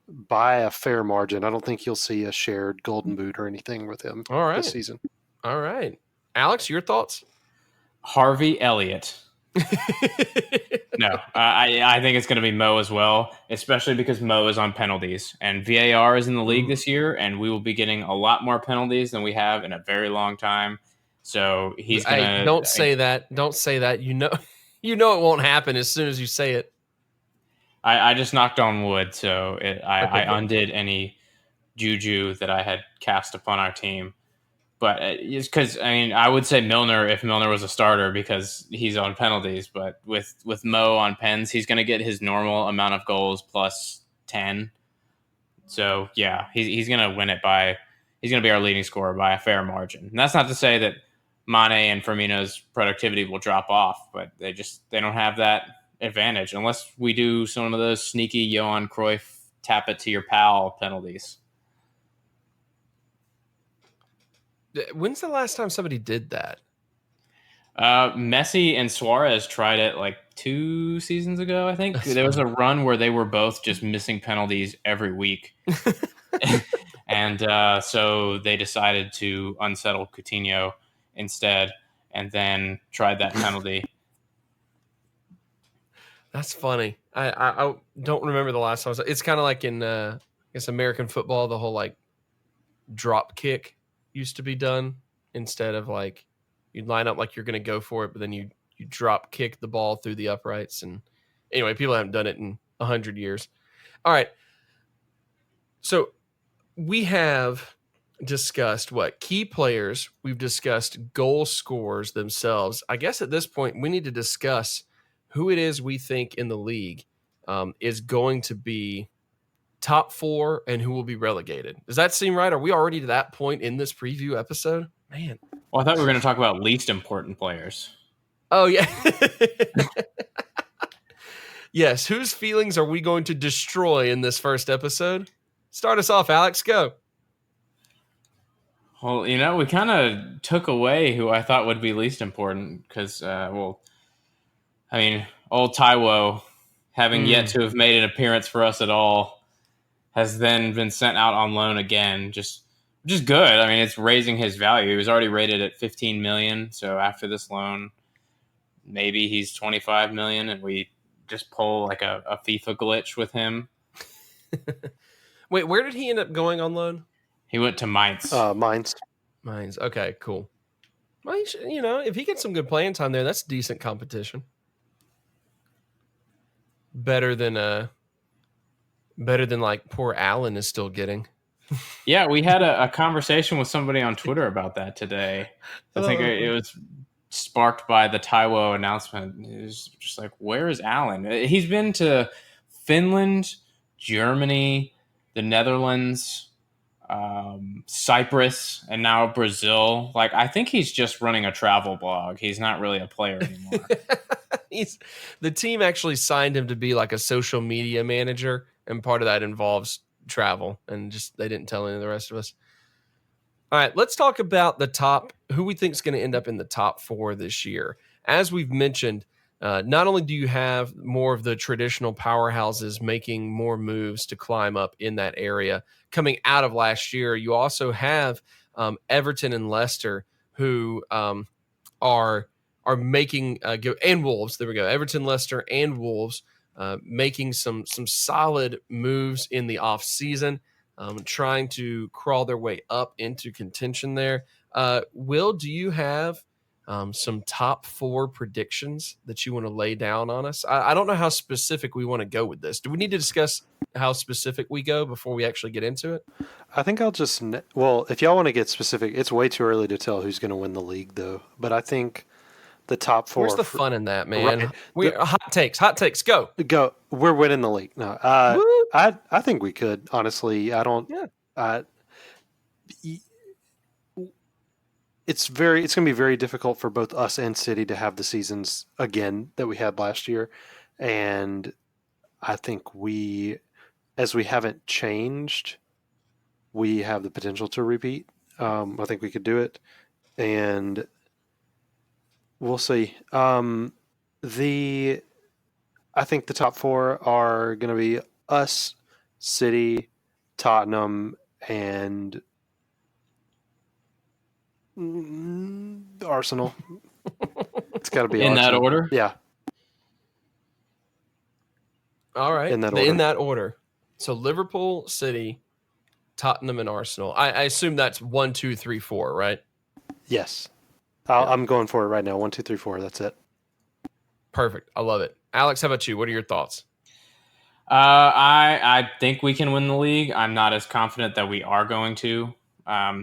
by a fair margin. I don't think you'll see a shared golden boot or anything with him this season.
All right. Alex, your thoughts?
Harvey Elliott. No, I think it's going to be Mo as well, especially because Mo is on penalties and VAR is in the league this year, and we will be getting a lot more penalties than we have in a very long time. So he's going
Hey,
to.
don't say that. Don't say that. You know it won't happen as soon as you say it.
I just knocked on wood, so I
Okay,
undid any juju that I had cast upon our team. But it's because I would say Milner if Milner was a starter because he's on penalties. But with Mo on pens, he's going to get his normal amount of goals plus 10. So yeah, he's going to win it by. He's going to be our leading scorer by a fair margin. And that's not to say that Mane and Firmino's productivity will drop off, but they don't have that advantage unless we do some of those sneaky Johan Cruyff tap it to your pal penalties.
When's the last time somebody did that?
Messi and Suarez tried it like 2 seasons ago, I think. There was a run where they were both just missing penalties every week. And so they decided to unsettle Coutinho instead and then tried that penalty.
That's funny. I don't remember the last time. It's kind of like in I guess American football, the whole like drop kick used to be done instead of like you'd line up like you're going to go for it, but then you drop kick the ball through the uprights. And anyway, people haven't done it in 100 years. All right. So we have discussed what key players. We've discussed goal scorers themselves. I guess at this point we need to discuss who it is we think in the league is going to be top 4 and who will be relegated. Does that seem right? Are we already to that point in this preview episode? Man.
Well, I thought we were going to talk about least important players.
Oh, yeah. Yes. Whose feelings are we going to destroy in this first episode? Start us off, Alex. Go.
Well, we kind of took away who I thought would be least important because, old Taiwo, having yet to have made an appearance for us at all, has then been sent out on loan again, which is good. I mean, it's raising his value. He was already rated at 15 million, so after this loan, maybe he's 25 million, and we just pull like a FIFA glitch with him.
Wait, where did he end up going on loan?
He went to Mainz.
Mainz. Okay, cool. Well, if he gets some good playing time there, that's decent competition. Better than like poor Allen is still getting.
Yeah, we had a conversation with somebody on Twitter about that today. I think it was sparked by the Taiwo announcement. It was just like, where is Allen? He's been to Finland, Germany, the Netherlands, Cyprus, and now Brazil. Like, I think he's just running a travel blog. He's not really a player anymore.
The team actually signed him to be like a social media manager, and part of that involves travel, and just they didn't tell any of the rest of us. All right, let's talk about the top, who we think is going to end up in the top 4 this year. As we've mentioned, not only do you have more of the traditional powerhouses making more moves to climb up in that area coming out of last year, you also have Everton and Leicester who are making and Wolves. There we go. Everton, Leicester, and Wolves making some solid moves in the off season, trying to crawl their way up into contention there. Will, do you have some top 4 predictions that you want to lay down on us? I don't know how specific we want to go with this. Do we need to discuss how specific we go before we actually get into it?
I think I'll just if y'all want to get specific, it's way too early to tell who's going to win the league, though. But I think the top 4.
Where's the fun in that, man?
Right.
Hot takes. Go.
We're winning the league. No, I think we could. Honestly, I don't. Yeah. It's going to be very difficult for both us and City to have the seasons again that we had last year, and I think as we haven't changed, we have the potential to repeat. I think we could do it, and we'll see. I think the top 4 are going to be us, City, Tottenham, and Arsenal. It's got to be
In that
Arsenal.
order?
Yeah.
All right.
In that order.
In that order. So Liverpool, City, Tottenham, and Arsenal. I assume that's 1, 2, 3, 4, right?
Yes.
Yeah.
I'm going for it right now. 1, 2, 3, 4. That's it.
Perfect. I love it. Alex, how about you? What are your thoughts?
I think we can win the league. I'm not as confident that we are going to.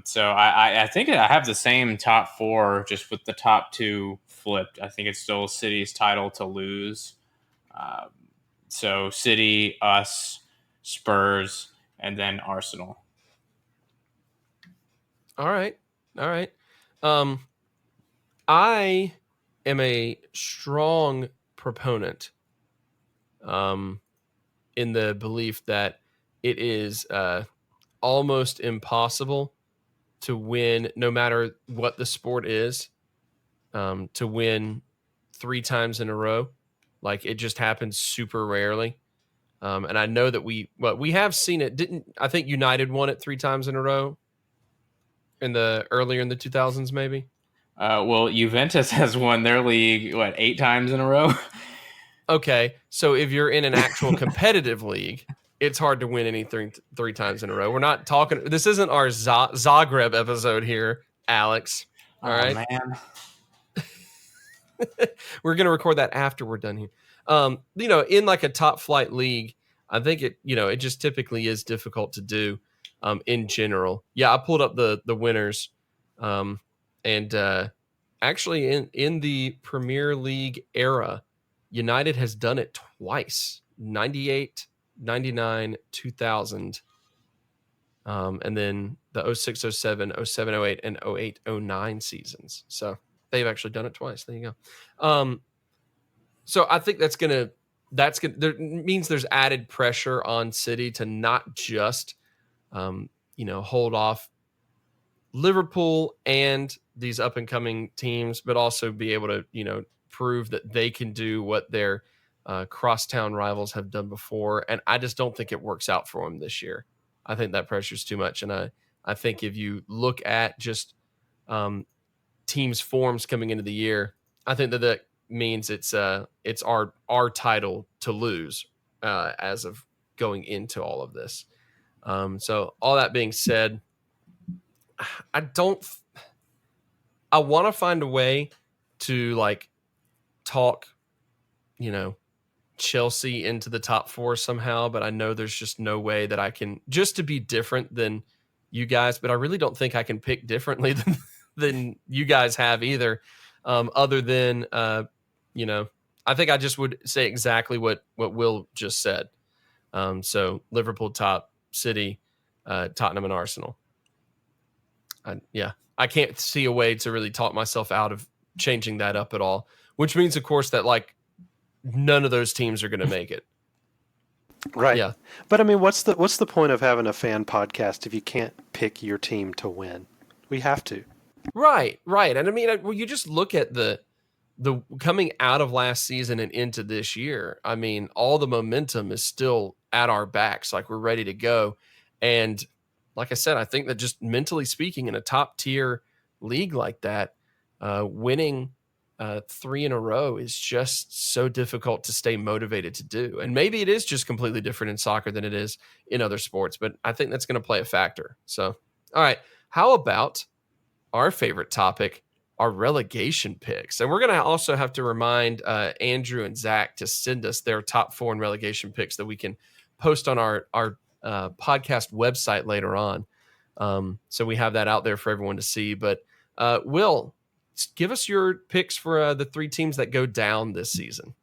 So I think I have the same top four, just with the top two flipped. I think it's still City's title to lose. So City, us, Spurs, and then Arsenal.
All right. I am a strong proponent in the belief that it is almost impossible to win, no matter what the sport is, to win 3 times in a row. Like, it just happens super rarely. And I know that we have seen it. I think United won it 3 times in a row earlier in the 2000s, maybe.
Well, Juventus has won their league 8 times in a row.
Okay, so if you're in an actual competitive league, it's hard to win anything 3 times in a row. We're not talking. This isn't our Zagreb episode here, Alex. All right,
man.
We're gonna record that after we're done here. In like a top flight league, I think it just typically is difficult to do. In general, yeah, I pulled up the winners, and actually in the Premier League era, United has done it twice: 98, 99, 2000, and then the 06, 07, 07, 08, and 08, 09 seasons. So they've actually done it twice. There you go. So I think that's gonna means there's added pressure on City to not just hold off Liverpool and these up and coming teams, but also be able to prove that they can do what their crosstown rivals have done before. And I just don't think it works out for them this year. I think that pressure is too much, and I think if you look at just teams' forms coming into the year, I think that means it's our title to lose as of going into all of this. So all that being said, I want to find a way to talk, Chelsea into the top 4 somehow, but I know there's just no way that I can, just to be different than you guys, but I really don't think I can pick differently than you guys have either. Other than, I think I just would say exactly what Will just said. So Liverpool top, City, Tottenham, and Arsenal. I can't see a way to really talk myself out of changing that up at all, which means, of course, that none of those teams are going to make it.
Right.
Yeah.
But I mean, what's the point of having a fan podcast if you can't pick your team to win? We have to.
Right. And I mean, you just look at the coming out of last season and into this year. I mean, all the momentum is still at our backs. We're ready to go. And like I said, I think that just mentally speaking, in a top tier league like that, winning 3 in a row is just so difficult to stay motivated to do. And maybe it is just completely different in soccer than it is in other sports, but I think that's going to play a factor. So, all right, how about our favorite topic, our relegation picks? And we're going to also have to remind Andrew and Zach to send us their top 4 in relegation picks that we can post on our podcast website later on. So we have that out there for everyone to see. But Will, give us your picks for the 3 teams that go down this season.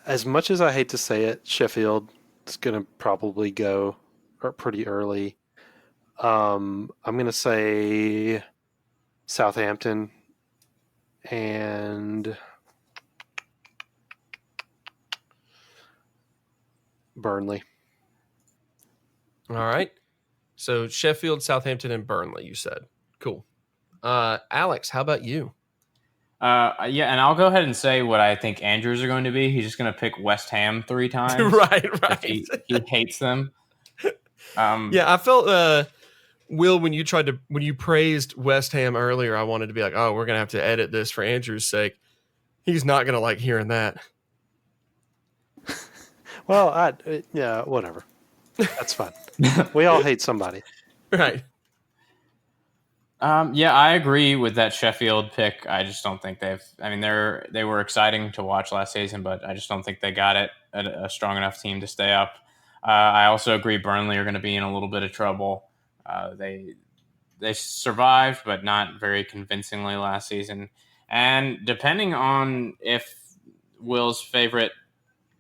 As much as I hate to say it, Sheffield is going to probably go pretty early. I'm going to say Southampton and Burnley.
All right. So Sheffield, Southampton, and Burnley, you said. Cool. Alex, how about you?
Yeah, and I'll go ahead and say what I think Andrews are going to be. He's just going to pick West Ham 3 times.
Right.
He hates them.
Yeah, I felt Will, when you praised West Ham earlier, I wanted to be like, oh, we're gonna have to edit this for Andrew's sake. He's not gonna like hearing that.
Well, yeah, whatever. That's fine. We all hate somebody.
Right.
Yeah, I agree with that Sheffield pick. I just don't think they were exciting to watch last season, but I just don't think they got it a strong enough team to stay up. I also agree Burnley are going to be in a little bit of trouble. They survived, but not very convincingly last season. And depending on if Will's favorite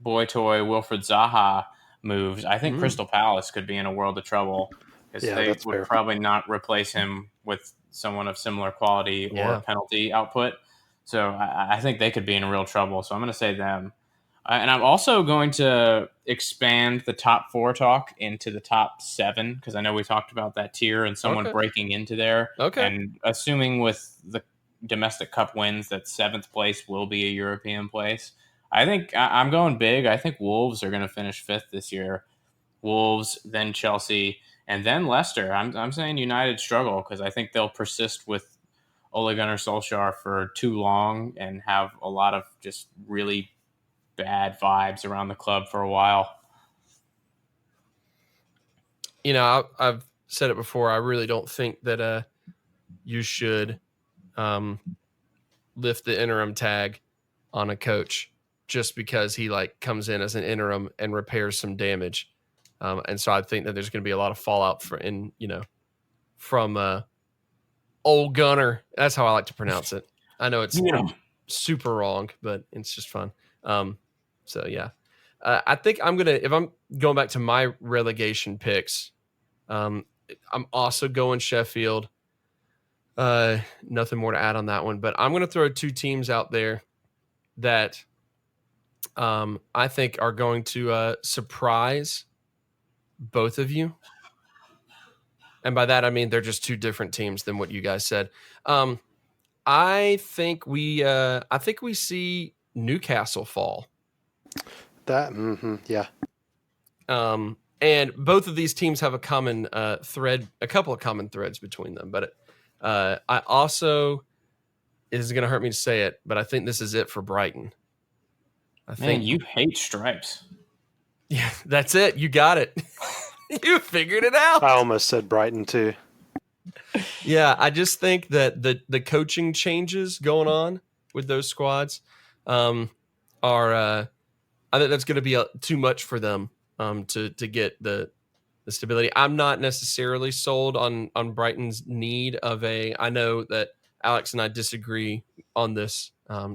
boy toy, Wilfred Zaha, moves, I think Crystal Palace could be in a world of trouble because
Yeah,
they
that's
would
fair.
probably not replace him with someone of similar quality or
Yeah.
penalty output. So I think they could be in real trouble. So I'm going to say them. And I'm also going to expand the top 4 talk into the top 7 because I know we talked about that tier and someone breaking into there.
Okay.
And assuming with the domestic cup wins that 7th place will be a European place. I think I'm going big. I think Wolves are going to finish 5th this year. Wolves, then Chelsea, and then Leicester. I'm saying United struggle because I think they'll persist with Ole Gunnar Solskjaer for too long and have a lot of just really bad vibes around the club for a while.
You know, I've said it before. I really don't think that you should lift the interim tag on a coach just because he like comes in as an interim and repairs some damage. And so I think that there's going to be a lot of fallout from Ole Gunner. That's how I like to pronounce it. I know it's super wrong, but it's just fun. So yeah, I think if I'm going back to my relegation picks, I'm also going Sheffield. Nothing more to add on that one, but I'm going to throw 2 teams out there that I think are going to surprise both of you. And by that, I mean they're just 2 different teams than what you guys said. I think we see Newcastle fall.
Yeah.
And both of these teams have a common thread, a couple of common threads between them. But I also, it is going to hurt me to say it, but I think this is it for Brighton. I think
you hate stripes.
Yeah, that's it. You got it. You figured it out.
I almost said Brighton too.
Yeah, I just think that the coaching changes going on with those squads are I think that's going to be too much for them to get the stability. I'm not necessarily sold on Brighton's need of I know that Alex and I disagree on this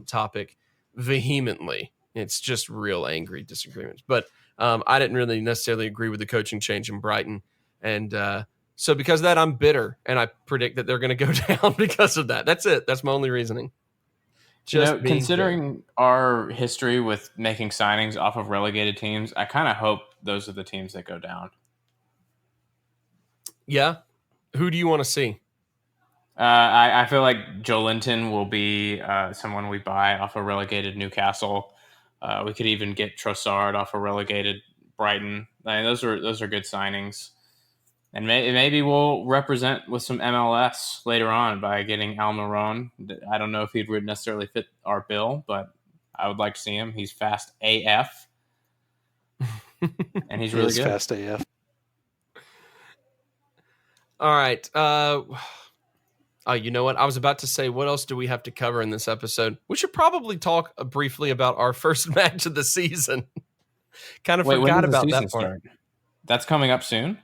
topic vehemently. It's just real angry disagreements. But I didn't really necessarily agree with the coaching change in Brighton. And so because of that, I'm bitter. And I predict that they're going to go down because of that. That's it. That's my only reasoning.
Considering our history with making signings off of relegated teams, I kind of hope those are the teams that go down.
Yeah. Who do you want to see?
I feel like Joelinton will be someone we buy off a relegated Newcastle. We could even get Trossard off a relegated Brighton. I mean, those are good signings. And maybe we'll represent with some MLS later on by getting Almiron. I don't know if he'd necessarily fit our bill, but I would like to see him. He's fast AF. And he's really good.
Fast AF.
All right. You know what? I was about to say, what else do we have to cover in this episode? We should probably talk briefly about our first match of the season. Kind of forgot about that part.
Start? That's coming up soon?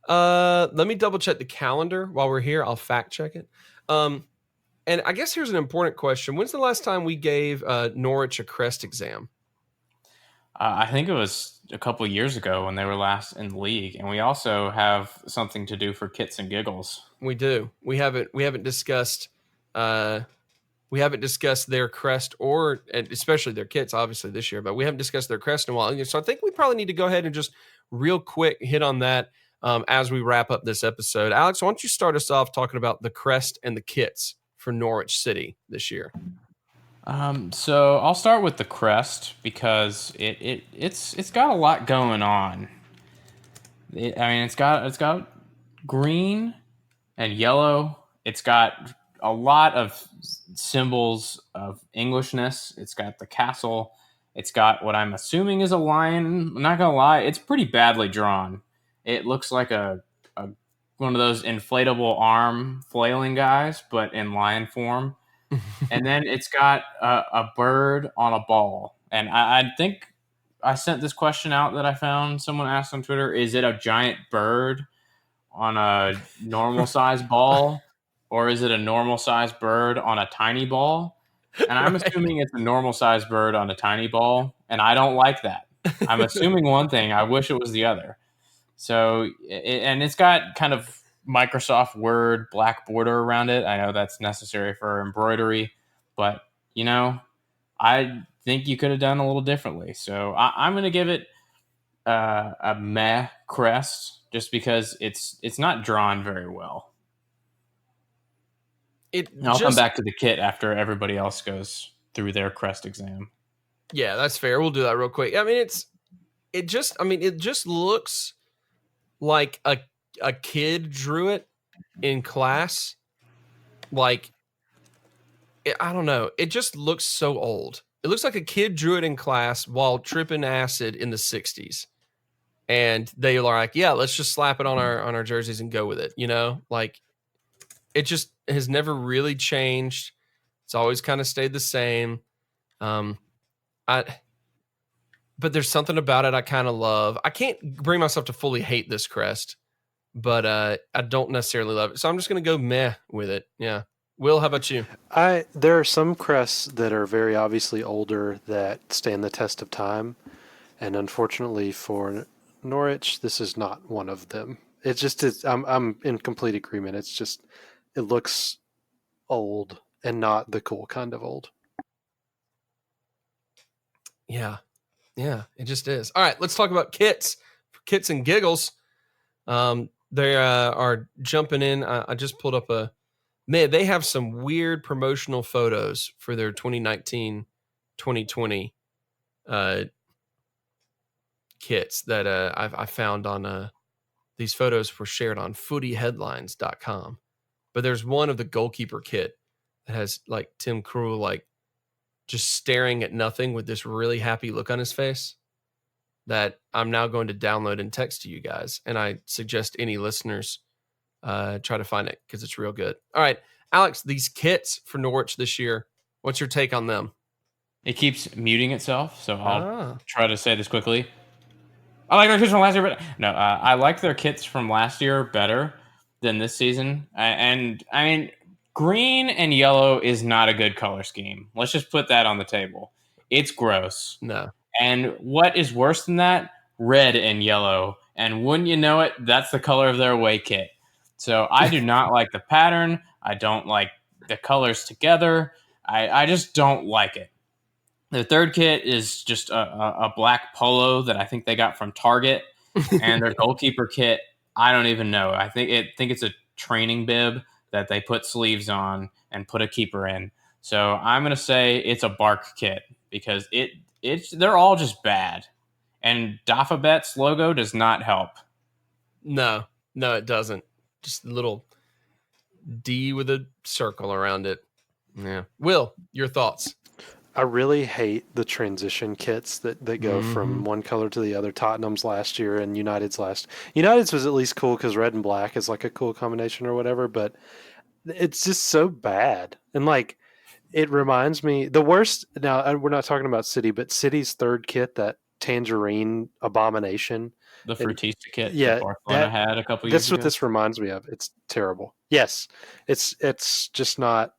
Let me double check the calendar while we're here. I'll fact check it. And I guess here's an important question. When's the last time we gave Norwich a crest exam?
I think it was a couple of years ago when they were last in the league. And we also have something to do for kits and giggles.
We do. We haven't discussed their crest and especially their kits, obviously this year, but we haven't discussed their crest in a while. So I think we probably need to go ahead and just real quick hit on that as we wrap up this episode. Alex, why don't you start us off talking about the crest and the kits for Norwich City this year?
So I'll start with the crest because it's got a lot going on. It's got green and yellow. It's got a lot of symbols of Englishness. It's got the castle. It's got what I'm assuming is a lion. I'm not gonna lie, it's pretty badly drawn. It looks like a one of those inflatable arm flailing guys, but in lion form. And then it's got a bird on a ball. And I think I sent this question out that I found. Someone asked on Twitter: is it a giant bird on a normal size ball, or is it a normal size bird on a tiny ball? And I'm
Right.
assuming it's a normal size bird on a tiny ball, and I don't like that. I'm assuming one thing. I wish it was the other. So, and it's got kind of Microsoft Word black border around it. I know that's necessary for embroidery, but I think you could have done a little differently. So I'm going to give it a meh crest, just because it's not drawn very well. I'll come back to the kit after everybody else goes through their crest exam.
Yeah, that's fair. We'll do that real quick. I mean, it just looks like a kid drew it in class. Like, I don't know. It just looks so old. It looks like a kid drew it in class while tripping acid in the 60s. And they are like, yeah, let's just slap it on our jerseys and go with it. Like, it just has never really changed. It's always kind of stayed the same. But there's something about it I kind of love. I can't bring myself to fully hate this crest, but I don't necessarily love it. So I'm just going to go meh with it. Yeah. Will, how about you?
There are some crests that are very obviously older that stand the test of time, and unfortunately for Norwich, this is not one of them. It just is. I'm in complete agreement. It's just, it looks old and not the cool kind of old.
Yeah, it just is. All right, let's talk about kits and giggles. They are jumping in. I just pulled up they have some weird promotional photos for their 2019-2020 kits that I found on these photos were shared on footyheadlines.com. But there's one of the goalkeeper kit that has like Tim Krul like just staring at nothing with this really happy look on his face that I'm now going to download and text to you guys. And I suggest any listeners try to find it because it's real good. All right, Alex, these kits for Norwich this year, what's your take on them?
It keeps muting itself, so I'll try to say this quickly. I like their kits from last year, but no, I like their kits from last year better than this season. And I mean, green and yellow is not a good color scheme. Let's just put that on the table. It's gross.
No.
And what is worse than that? Red and yellow. And wouldn't you know it, that's the color of their away kit. So I do not like the pattern. I don't like the colors together. I just don't like it. The third kit is just a black polo that I think they got from Target. And their goalkeeper kit, I don't even know. I think it's a training bib that they put sleeves on and put a keeper in. So I'm going to say it's a bark kit because they're all just bad. And Dafabet's logo does not help.
No, it doesn't. Just a little D with a circle around it. Yeah. Will, your thoughts?
I really hate the transition kits that go from one color to the other. Tottenham's last year and United's United's was at least cool because red and black is like a cool combination or whatever, but it's just so bad. And like, it reminds me, the worst, now we're not talking about City, but City's third kit, that tangerine abomination.
The Frutista kit
yeah,
that Barcelona had a couple years ago.
That's what this reminds me of. It's terrible. Yes, it's just not,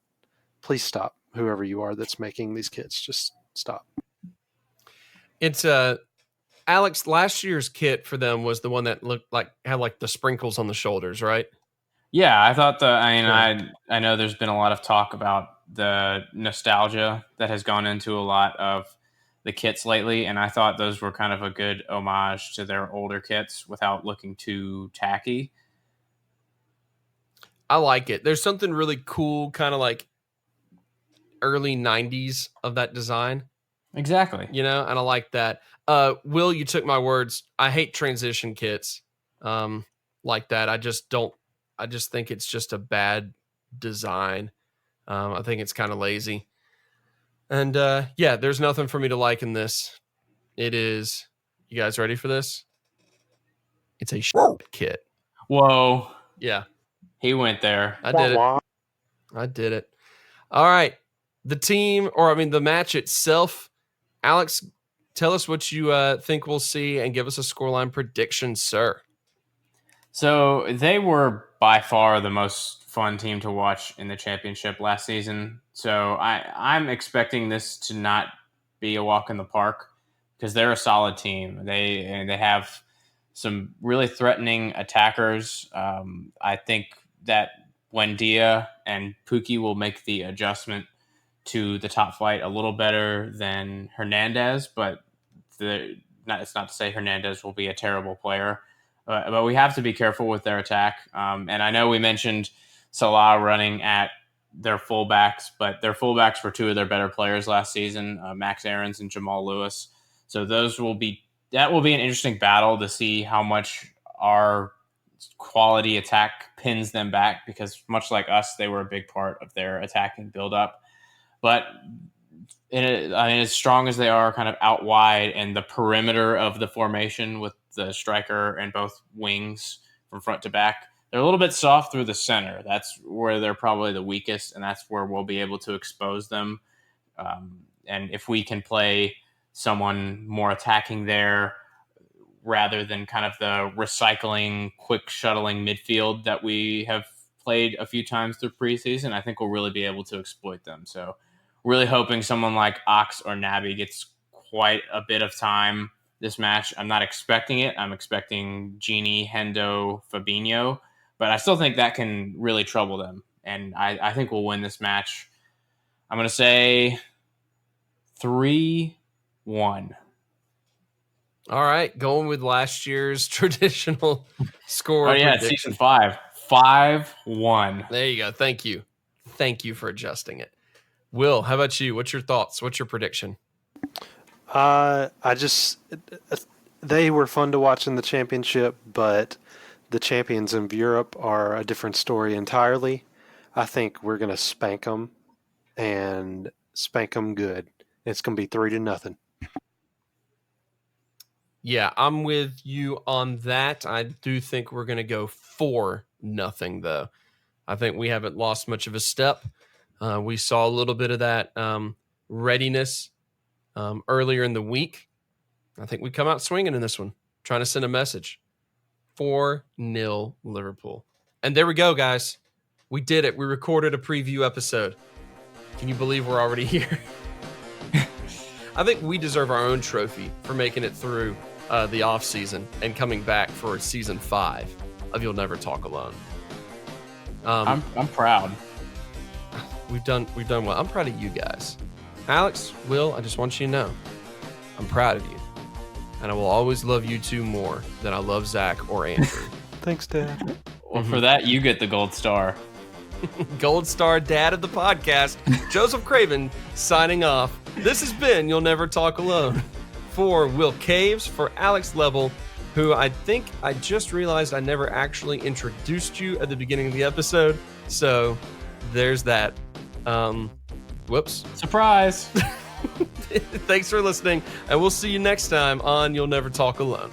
please stop. Whoever you are that's making these kits, just stop.
It's Alex, last year's kit for them was the one that looked like had like the sprinkles on the shoulders, right?
Yeah, I thought I know there's been a lot of talk about the nostalgia that has gone into a lot of the kits lately, and I thought those were kind of a good homage to their older kits without looking too tacky.
I like it. There's something really cool, kind of like early 90s of that design.
Exactly.
And I like that. Will, you took my words. I hate transition kits. like that. I just think it's just a bad design. I think it's kind of lazy. And yeah, there's nothing for me to like in this. It is, you guys ready for this? It's a kit.
Whoa.
Yeah.
He went there.
I did it. All right. The match itself. Alex, tell us what you think we'll see and give us a scoreline prediction, sir.
So they were by far the most fun team to watch in the championship last season. So I'm expecting this to not be a walk in the park because they're a solid team. They have some really threatening attackers. I think that YNTA and Pookie will make the adjustment to the top flight a little better than Hernandez, but it's not to say Hernandez will be a terrible player. But we have to be careful with their attack. And I know we mentioned Salah running at their fullbacks, but their fullbacks were two of their better players last season, Max Aarons and Jamal Lewis. So that will be an interesting battle to see how much our quality attack pins them back, because much like us, they were a big part of their attacking buildup. But as strong as they are kind of out wide and the perimeter of the formation with the striker and both wings from front to back, they're a little bit soft through the center. That's where they're probably the weakest, and that's where we'll be able to expose them. And if we can play someone more attacking there rather than kind of the recycling, quick shuttling midfield that we have played a few times through preseason, I think we'll really be able to exploit them. So really hoping someone like Ox or Naby gets quite a bit of time this match. I'm not expecting it. I'm expecting Gini, Hendo, Fabinho, but I still think that can really trouble them. And I think we'll win this match. I'm going to say 3-1.
All right, going with last year's traditional score.
Oh, yeah,
prediction.
season 5. 5-1.
There you go. Thank you. Thank you for adjusting it. Will, how about you? What's your thoughts? What's your prediction?
They were fun to watch in the championship, but the champions of Europe are a different story entirely. I think we're going to spank them, and spank them good. It's going to be 3-0.
Yeah, I'm with you on that. I do think we're going to go 4-0, though. I think we haven't lost much of a step. We saw a little bit of that readiness earlier in the week. I think we come out swinging in this one, trying to send a message. 4-0 Liverpool. And there we go, guys. We did it. We recorded a preview episode. Can you believe we're already here? I think we deserve our own trophy for making it through the off season and coming back for season 5 of You'll Never Talk Alone.
I'm proud.
We've done well. I'm proud of you guys. Alex, Will, I just want you to know I'm proud of you. And I will always love you two more than I love Zach or Andrew.
Thanks, Dad.
Well, for that, you get the gold star.
Gold star dad of the podcast, Joseph Craven, signing off. This has been You'll Never Talk Alone. For Will Caves, for Alex Level, who I think I just realized I never actually introduced you at the beginning of the episode. So there's that. Whoops.
Surprise.
Thanks for listening, and we'll see you next time on You'll Never Talk Alone.